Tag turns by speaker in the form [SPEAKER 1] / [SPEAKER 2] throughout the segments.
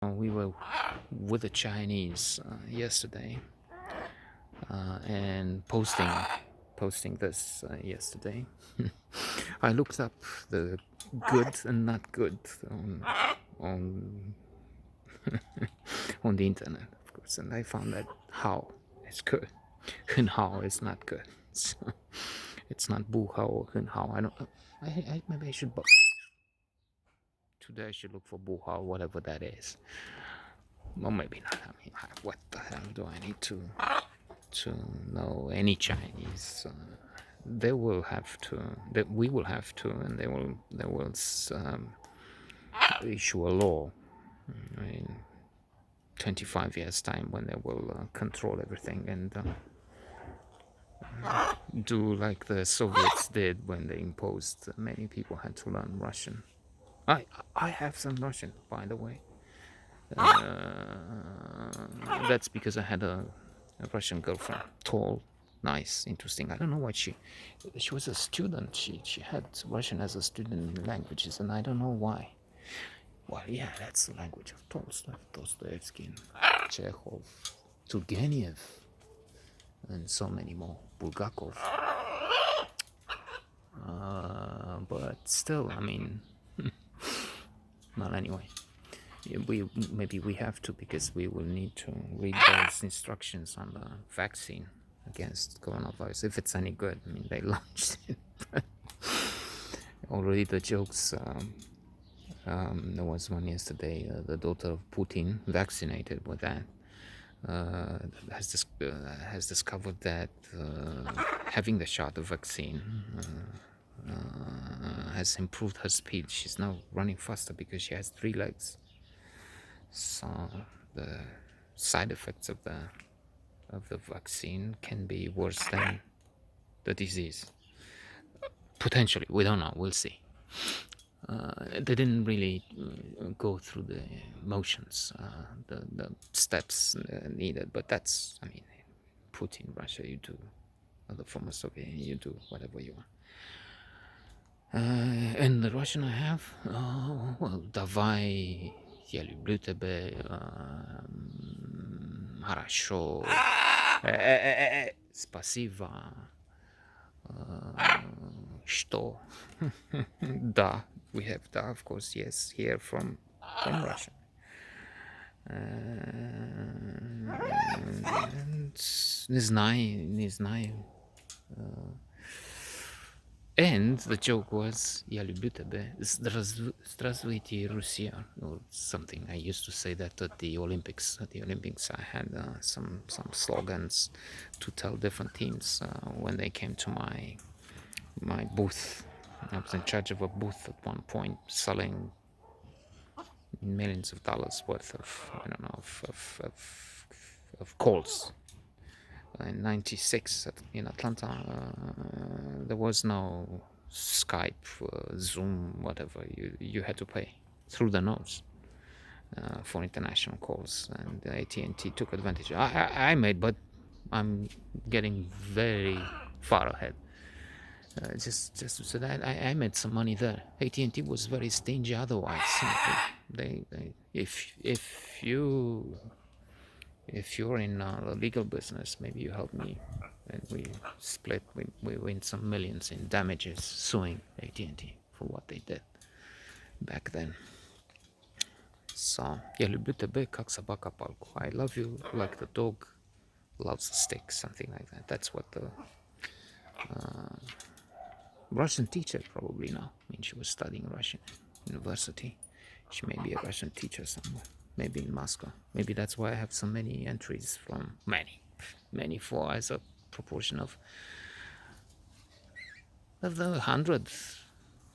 [SPEAKER 1] We were with the Chinese yesterday and posting this yesterday. I looked up the good and not good on on the internet, of course, and I found that how is good and how is not good. So it's not bu hao or hun hao. I don't. Maybe I should. Today I should look for bu hao, whatever that is. Well, maybe not. I mean, what the hell do I need to know any Chinese? They will have to. That we will have to, and they will issue a law in 25 years' time when they will control everything and do like the Soviets did when they imposed. Many people had to learn Russian. I have some Russian, by the way. That's because I had a Russian girlfriend, tall, nice, interesting. I don't know what she was a student. She had Russian as a student languages, and I don't know why. Well, yeah, that's the language of Tolstoy, Dostoevsky, Chekhov, Turgenev, and so many more. Bulgakov. But still, I mean, well, anyway. Maybe we have to, because we will need to read those instructions on the vaccine against coronavirus if it's any good. I mean, they launched it. Already the jokes. There was one yesterday. The daughter of Putin, vaccinated with that, has discovered that having the shot of vaccine has improved her speed. She's now running faster because she has 3 legs. So the side effects of the vaccine can be worse than the disease. Potentially, we don't know. We'll see. They didn't really go through the motions, the steps needed. But that's, I mean, Putin, Russia, you do, the former Soviet, you do whatever you want. And the Russian I have, well, давай, я люблю тебя, хорошо, спасибо, что, да, we have da, of course, yes, here from Russia. And не знаю. And the joke was, я люблю тебя, здравствуйте, Russia, or something. I used to say that at the Olympics. At the Olympics, I had some slogans to tell different teams when they came to my booth. I was in charge of a booth at one point, selling millions of dollars worth of, I don't know, of calls. In '96 in Atlanta, there was no Skype, Zoom, whatever. You had to pay through the nose for international calls, and AT&T took advantage. I made, but I'm getting very far ahead. Just so that I made some money there. AT&T was very stingy otherwise. They if you're in the legal business, maybe you help me, and we split. We win some millions in damages suing AT&T for what they did back then. So, я люблю тебя, как собака палку. I love you like the dog loves a stick, something like that. That's what the Russian teacher probably now. I mean, she was studying Russian university. She may be a Russian teacher somewhere. Maybe in Moscow. Maybe that's why I have so many entries from many for as a proportion of the 100.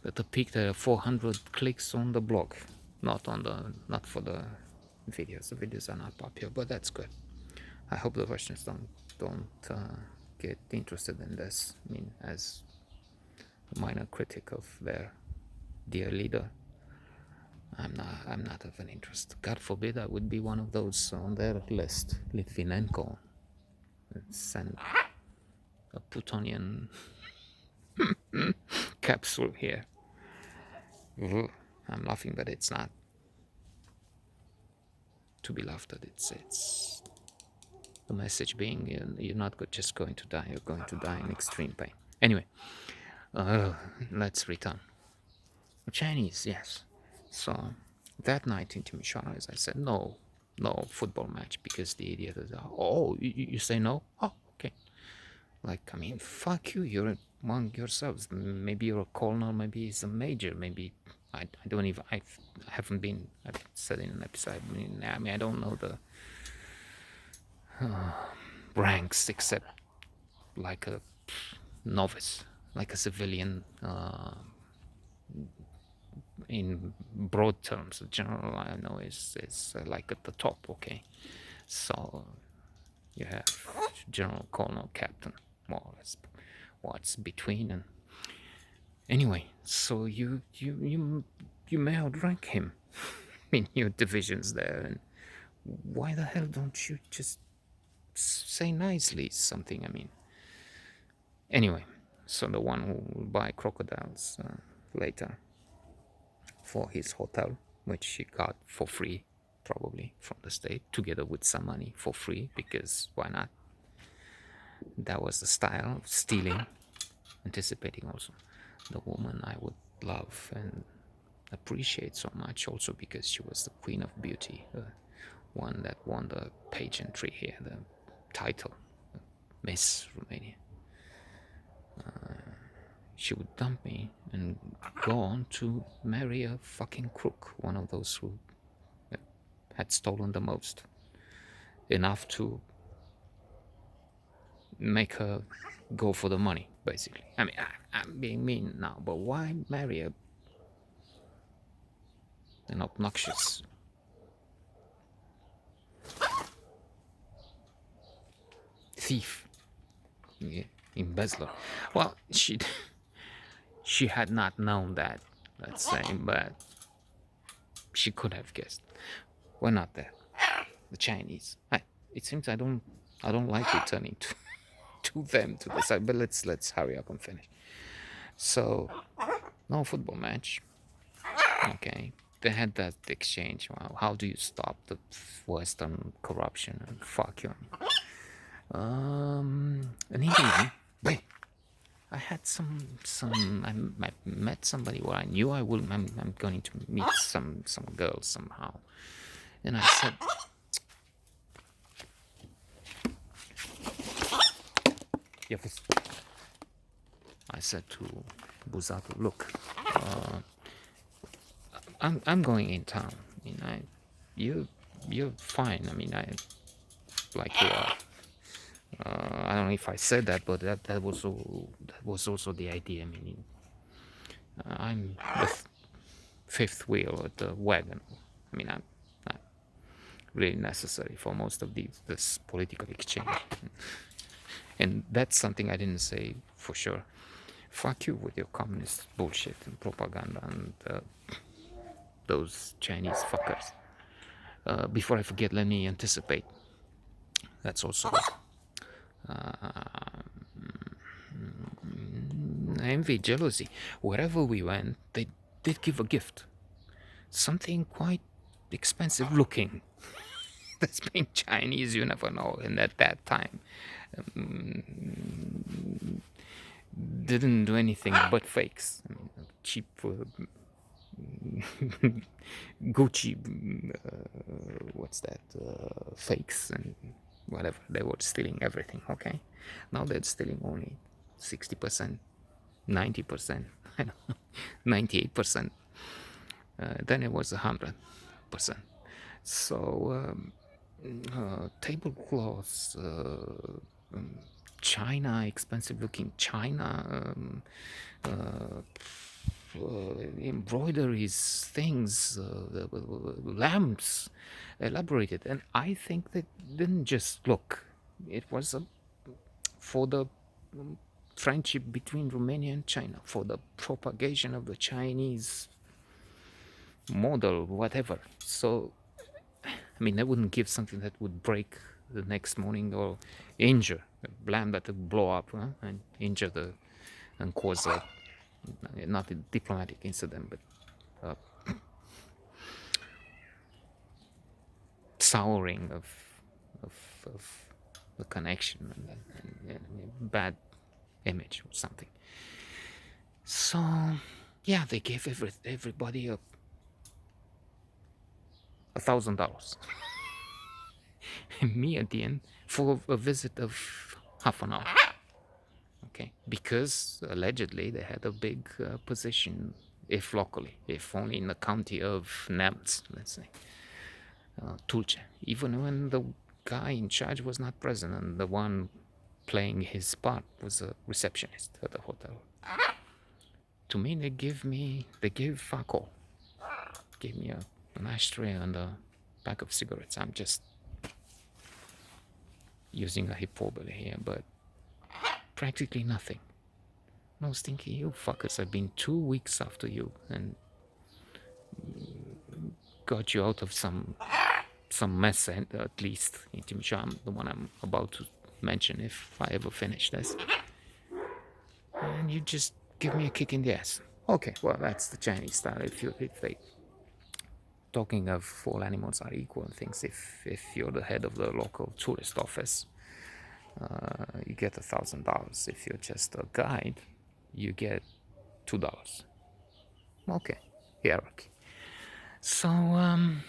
[SPEAKER 1] At the peak, there are 400 clicks on the blog, not for the videos. The videos are not popular, but that's good. I hope the Russians don't get interested in this. I mean, as a minor critic of their dear leader, I'm not of an interest. God forbid I would be one of those on their list. Litvinenko. Send a plutonian capsule here. I'm laughing, but it's not. to be laughed at. It's the message being you're not just going to die, you're going to die in extreme pain. Anyway, let's return. Chinese, yes. So that night in Timisoara, as I said, no football match because the idiot is, oh, you say no? Oh, okay. Like, I mean, fuck you, you're among yourselves. Maybe you're a colonel, maybe it's a major, maybe I don't even, I haven't been, I've said in an episode, I mean, I don't know the ranks except like a novice, like a civilian, in broad terms. The general I know is like at the top, okay? So you have general, colonel, captain, more or less. What's between? And anyway, so you may outrank him in your divisions there, and why the hell don't you just say nicely something? I mean, anyway, so the one who will buy crocodiles later for his hotel, which he got for free, probably from the state, together with some money for free, because why not? That was the style, stealing, anticipating also the woman I would love and appreciate so much, also because she was the queen of beauty, one that won the pageantry here, the title, Miss Romania. She would dump me and go on to marry a fucking crook, one of those who had stolen the most, enough to make her go for the money, basically. I mean, I'm being mean now, but why marry an obnoxious thief, yeah, embezzler? Well, she had not known that, let's say, but she could have guessed. We're not there. The Chinese. It seems I don't like returning to them to the side, but let's hurry up and finish. So, no football match. Okay, they had that exchange. Wow, how do you stop the Western corruption? And fuck you. And even wait, I had I met somebody where I knew I'm going to meet some girls somehow, and I said, I said to Buzato, look, I'm going in town. I mean, you're fine. I mean, I like you are. I don't know if I said that, but that was also the idea. I mean, I'm the fifth wheel of the wagon. I mean, I'm not really necessary for most of this political exchange, and that's something I didn't say for sure. Fuck you with your communist bullshit and propaganda and those Chinese fuckers. Before I forget, let me anticipate. That's also envy, jealousy. Wherever we went, they did give a gift. Something quite expensive looking. That's being Chinese, you never know. And at that time, didn't do anything but fakes. I mean, cheap Gucci, what's that? Fakes and whatever. They were stealing everything. Okay, now they're stealing only 60%, 90%, I don't know, 98%. Then it was 100%. So tablecloths, China, expensive looking China, embroideries, things, lamps, elaborated. And I think that didn't just look, it was for the friendship between Romania and China, for the propagation of the Chinese model, whatever. So, I mean, I wouldn't give something that would break the next morning or injure, a lamp that would blow up and injure and cause not a diplomatic incident, but souring of, of the connection and bad image or something. So yeah, they gave everybody $1,000 and me at the end for a visit of half an hour. Okay, because allegedly they had a big position, if locally, if only in the county of Nems, let's say, Tulce, even when the guy in charge was not present and the one playing his part was a receptionist at the hotel. To me, they gave fuck all. Gave me an ashtray and a pack of cigarettes. I'm just using a hyperbole here, but practically nothing. I was thinking, you fuckers, I've been 2 weeks after you and got you out of some mess at least in Timișoara, the one I'm about to mention if I ever finish this. And you just give me a kick in the ass. Okay, well, that's the Chinese style. If they talking of all animals are equal and things, if you're the head of the local tourist office, you get $1,000. If you're just a guide, you get $2. Okay, hierarchy. So in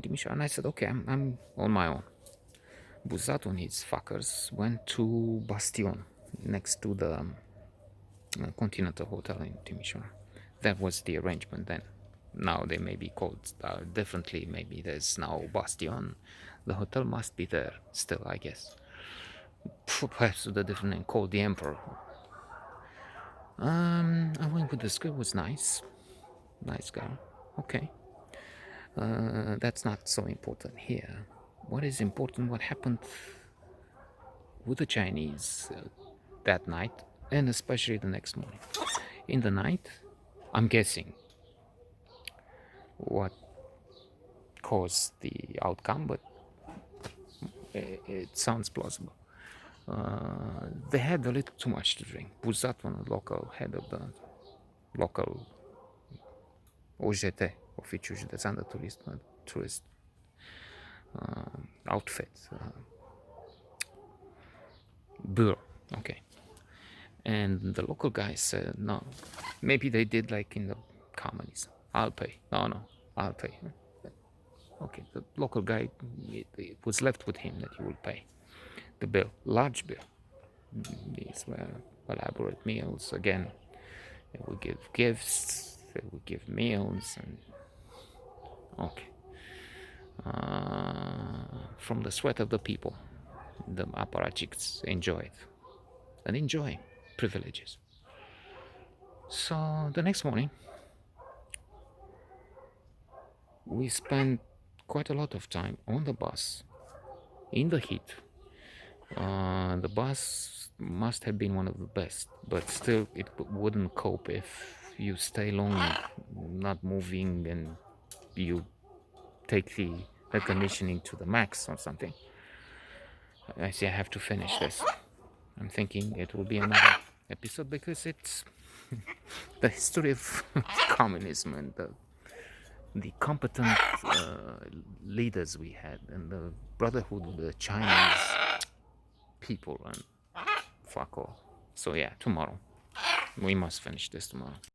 [SPEAKER 1] Timișoara, and I said, okay, I'm on my own. Buzatu and his fuckers went to Bastion, next to the Continental Hotel in Timișoara. That was the arrangement then. Now they may be called differently. Maybe there's now Bastion. The hotel must be there still, I guess. Perhaps with a different name, called the Emperor. I went with this girl. Was nice girl. Okay. That's not so important here. What is important? What happened with the Chinese that night, and especially the next morning. In the night, I'm guessing what caused the outcome, but it sounds plausible. They had a little too much to drink. Buzatu, the local head of the local OJT, Oficiul Județean de Tourist outfit, bureau. Okay. And the local guy said, no, maybe they did like in the comedies. I'll pay. No, I'll pay. Okay, the local guy, it was left with him that he will pay the bill, large bill. These were elaborate meals. Again, they would give gifts, they would give meals, and okay. From the sweat of the people, the apparatchiks enjoyed and enjoy privileges. So the next morning, we spent quite a lot of time on the bus in the heat. The bus must have been one of the best, but still it wouldn't cope if you stay long not moving and you take the air conditioning to the max or something. I see I have to finish this. I'm thinking it will be another episode because it's the history of communism and the competent leaders we had and the brotherhood of the Chinese people and fuck all. So yeah, tomorrow. We must finish this tomorrow.